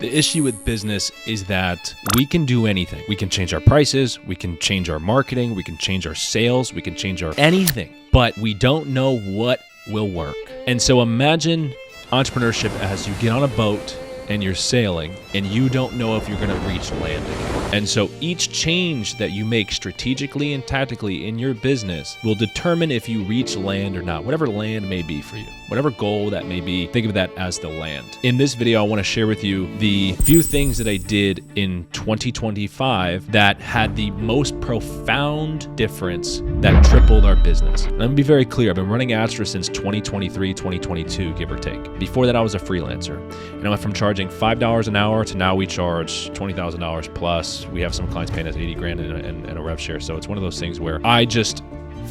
The issue with business is that we can do anything. We can change our prices, we can change our marketing, we can change our sales, we can change our anything, but we don't know what will work. And so imagine entrepreneurship as you get on a boat and you're sailing and you don't know if you're going to reach land again. And so each change that you make strategically and tactically in your business will determine if you reach land or not, whatever land may be for you, whatever goal that may be. Think of that as the land. In this video, I want to share with you the few things that I did in 2025 that had the most profound difference that tripled our business. And let me be very clear. I've been running Adstra since 2023, 2022, give or take. Before that, I was a freelancer, and I went from charging $5 an hour to now we charge $20,000 plus. We have some clients paying us 80 grand and a rev share. So it's one of those things where I just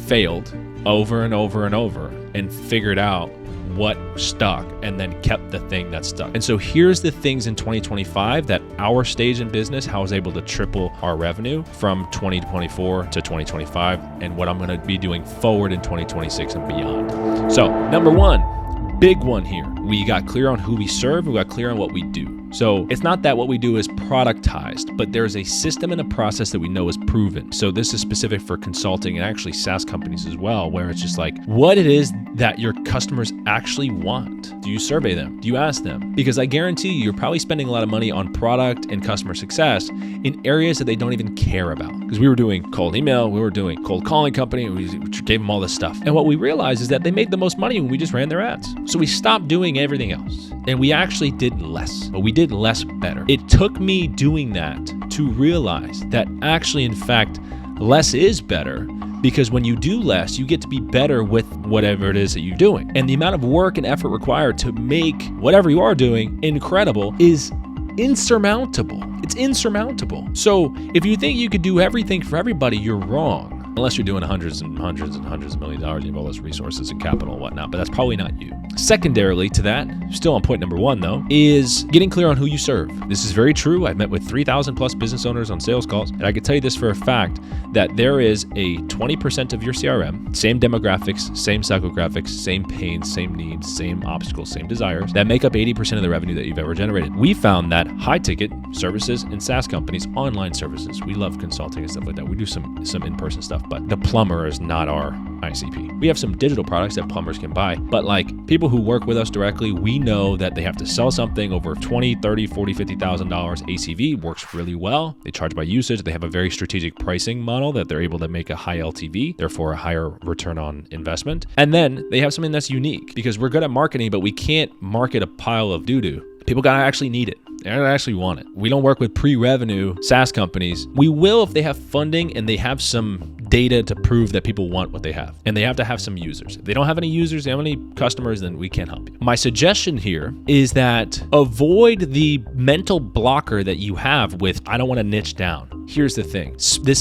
failed over and over and over and figured out what stuck and then kept the thing that stuck. And so here's the things in 2025 that our stage in business, how I was able to triple our revenue from 2024 to 2025 and what I'm going to be doing forward in 2026 and beyond. So number one, big one here. We got clear on who we serve. We got clear on what we do. So it's not that what we do is productized, but there's a system and a process that we know is proven. So this is specific for consulting and actually SaaS companies as well, where it's just like what it is that your customers actually want. Do you survey them? Do you ask them? Because I guarantee you're probably spending a lot of money on product and customer success in areas that they don't even care about. Because we were doing cold email, we were doing cold calling company, we gave them all this stuff. And what we realized is that they made the most money when we just ran their ads. So we stopped doing everything else and we actually did less, but we did less better. It took me doing that to realize that actually, in fact, less is better, because when you do less, you get to be better with whatever it is that you're doing. And the amount of work and effort required to make whatever you are doing incredible is insurmountable. It's insurmountable. So if you think you could do everything for everybody, you're wrong. Unless you're doing hundreds and hundreds and hundreds of millions of dollars, you have all those resources and capital and whatnot, but that's probably not you. Secondarily to that, still on point number one though, is getting clear on who you serve. This is very true. I've met with 3,000 plus business owners on sales calls, and I can tell you this for a fact, that there is a 20% of your CRM, same demographics, same psychographics, same pains, same needs, same obstacles, same desires, that make up 80% of the revenue that you've ever generated. We found that high ticket services and SaaS companies, online services, we love consulting and stuff like that. We do some in-person stuff, but the plumber is not our ICP. We have some digital products that plumbers can buy, but like people who work with us directly, we know that they have to sell something over $20, $30, $40, $50,000 ACV works really well. They charge by usage. They have a very strategic pricing model that they're able to make a high LTV, therefore a higher return on investment. And then they have something that's unique because we're good at marketing, but we can't market a pile of doo-doo. People gotta actually need it. They don't actually want it. We don't work with pre-revenue SaaS companies. We will if they have funding and they have some data to prove that people want what they have. And they have to have some users. If they don't have any users, they have any customers, then we can't help you. My suggestion here is that avoid the mental blocker that you have with, I don't want to niche down. Here's the thing.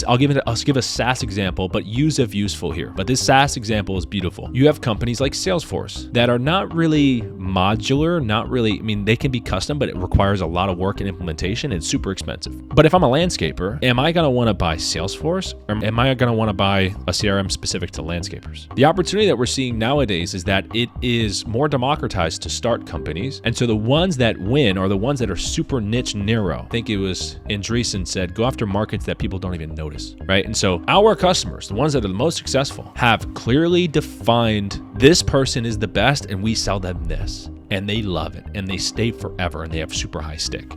I'll give a SaaS example, but use if useful here. But this SaaS example is beautiful. You have companies like Salesforce that are not really modular, they can be custom, but it requires a lot of work and implementation. And it's super expensive. But if I'm a landscaper, am I going to want to buy Salesforce or am I going to want to buy a CRM specific to landscapers? The opportunity that we're seeing nowadays is that it is more democratized to start companies. And so the ones that win are the ones that are super niche narrow. I think it was Andreessen said, go after markets that people don't even notice, right? And so our customers, the ones that are the most successful, have clearly defined this person is the best and we sell them this. And they love it and they stay forever and they have super high stick.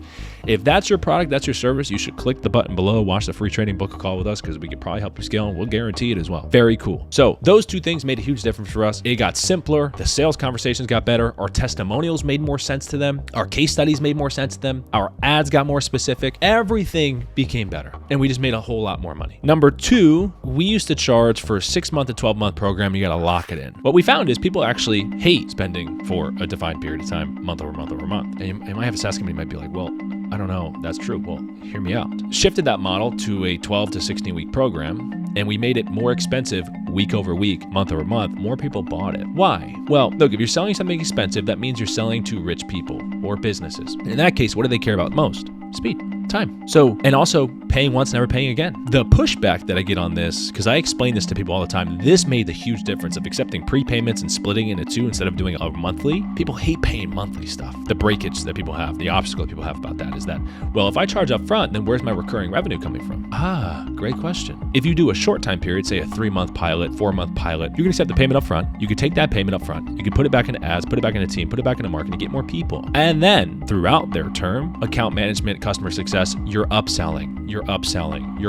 If that's your product, that's your service, you should click the button below, watch the free training, book a call with us because we could probably help you scale and we'll guarantee it as well. Very cool. So those two things made a huge difference for us. It got simpler. The sales conversations got better. Our testimonials made more sense to them. Our case studies made more sense to them. Our ads got more specific. Everything became better and we just made a whole lot more money. Number two, we used to charge for a 6-month to 12-month program. You got to lock it in. What we found is people actually hate spending for a defined period of time, month over month over month. And you might have a SaaS company might be like, well, I don't know, that's true. Well, hear me out. Shifted that model to a 12 to 16 week program, and we made it more expensive week over week, month over month. More people bought it. Why? Well, look, if you're selling something expensive, that means you're selling to rich people or businesses. In that case, what do they care about most? Speed, time. So, and also paying once, never paying again. The pushback that I get on this, because I explain this to people all the time, this made the huge difference of accepting prepayments and splitting into two instead of doing a monthly. People hate paying monthly stuff. The breakage that people have, the obstacle that people have about that is that, well, if I charge up front, then where's my recurring revenue coming from? Great question. If you do a short time period, say a 3-month pilot, 4-month pilot, you can accept the payment up front. You could take that payment up front. You could put it back into ads, put it back into team, put it back into marketing, get more people. And then throughout their term, account management, customer success, you're upselling, you're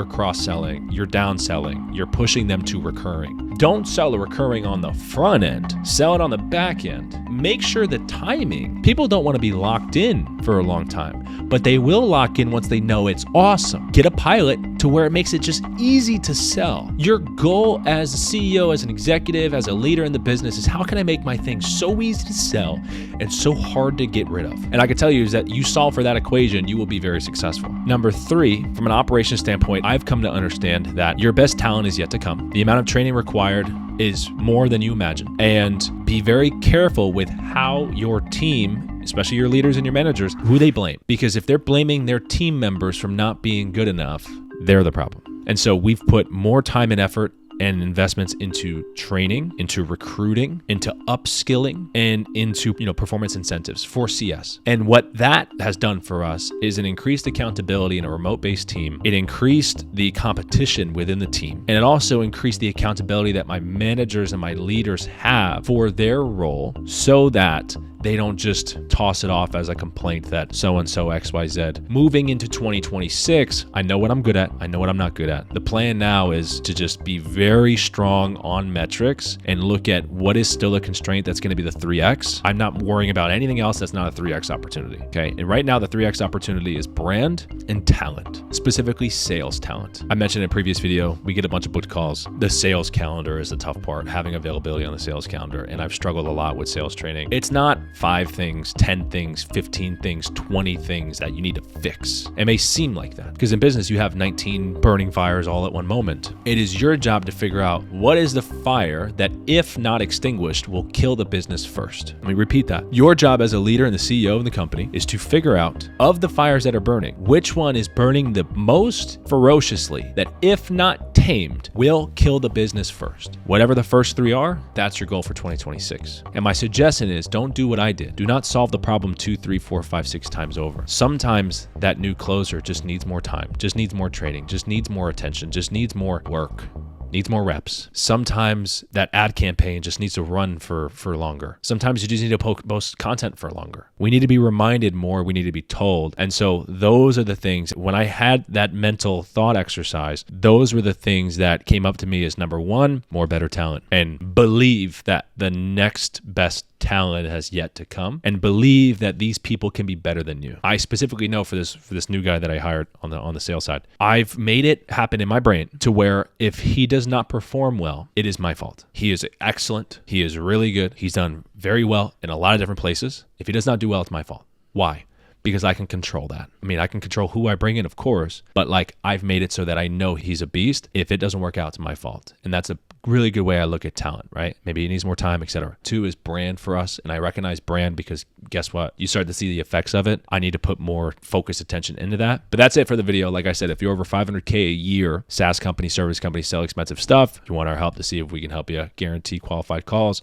cross-selling, you're downselling, you're pushing them to recurring. Don't sell the recurring on the front end, sell it on the back end. Make sure the timing, people don't want to be locked in for a long time, but they will lock in once they know it's awesome. Get a pilot to where it makes it just easy to sell. Your goal as a CEO, as an executive, as a leader in the business is how can I make my thing so easy to sell and so hard to get rid of? And I can tell you is that you solve for that equation, you will be very successful. Number 3, from an operations standpoint, I've come to understand that your best talent is yet to come. The amount of training required is more than you imagine. And be very careful with how your team, especially your leaders and your managers, who they blame. Because if they're blaming their team members from not being good enough, they're the problem. And so we've put more time and effort and investments into training, into recruiting, into upskilling, and into performance incentives for CS. And what that has done for us is an increased accountability in a remote-based team. It increased the competition within the team, and it also increased the accountability that my managers and my leaders have for their role, so that they don't just toss it off as a complaint that so-and-so XYZ. Moving into 2026, I know what I'm good at. I know what I'm not good at. The plan now is to just be very strong on metrics and look at what is still a constraint that's going to be the 3X. I'm not worrying about anything else that's not a 3X opportunity, okay? And right now, the 3X opportunity is brand and talent, specifically sales talent. I mentioned in a previous video, we get a bunch of booked calls. The sales calendar is the tough part, having availability on the sales calendar, and I've struggled a lot with sales training. It's not 5 things, 10 things, 15 things, 20 things that you need to fix. It may seem like that because in business, you have 19 burning fires all at one moment. It is your job to figure out what is the fire that, if not extinguished, will kill the business first. Let me repeat that. Your job as a leader and the CEO of the company is to figure out, of the fires that are burning, which one is burning the most ferociously that, if not tamed, will kill the business first. Whatever the first 3 are, that's your goal for 2026. And my suggestion is don't do what I did. Do not solve the problem 2, 3, 4, 5, 6 times over. Sometimes that new closer just needs more time, just needs more training, just needs more attention, just needs more work, needs more reps. Sometimes that ad campaign just needs to run for longer. Sometimes you just need to post content for longer. We need to be reminded more. We need to be told. And so those are the things, when I had that mental thought exercise, those were the things that came up to me as number 1, more better talent, and believe that the next best talent has yet to come, and believe that these people can be better than you. I specifically know for this new guy that I hired on the sales side, I've made it happen in my brain to where if he does not perform well, it is my fault. He is excellent. He is really good. He's done very well in a lot of different places. If he does not do well, it's my fault. Why? Because I can control that. I mean, I can control who I bring in, of course, but I've made it so that I know he's a beast. If it doesn't work out, it's my fault. And that's a really good way I look at talent, right? Maybe he needs more time, etc. 2 is brand for us. And I recognize brand because guess what? You start to see the effects of it. I need to put more focused attention into that. But that's it for the video. Like I said, if you're over $500K a year, SaaS company, service company, sell expensive stuff, you want our help to see if we can help you guarantee qualified calls,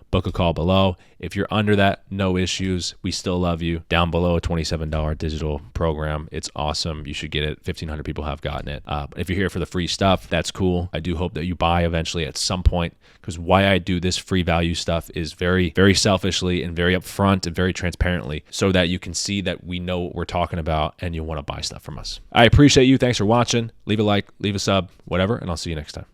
book a call below. If you're under that, no issues. We still love you. Down below, a $27 digital program. It's awesome. You should get it. 1,500 people have gotten it. If you're here for the free stuff, that's cool. I do hope that you buy eventually at some point, because why I do this free value stuff is very, very selfishly and very upfront and very transparently, so that you can see that we know what we're talking about and you'll want to buy stuff from us. I appreciate you. Thanks for watching. Leave a like, leave a sub, whatever, and I'll see you next time.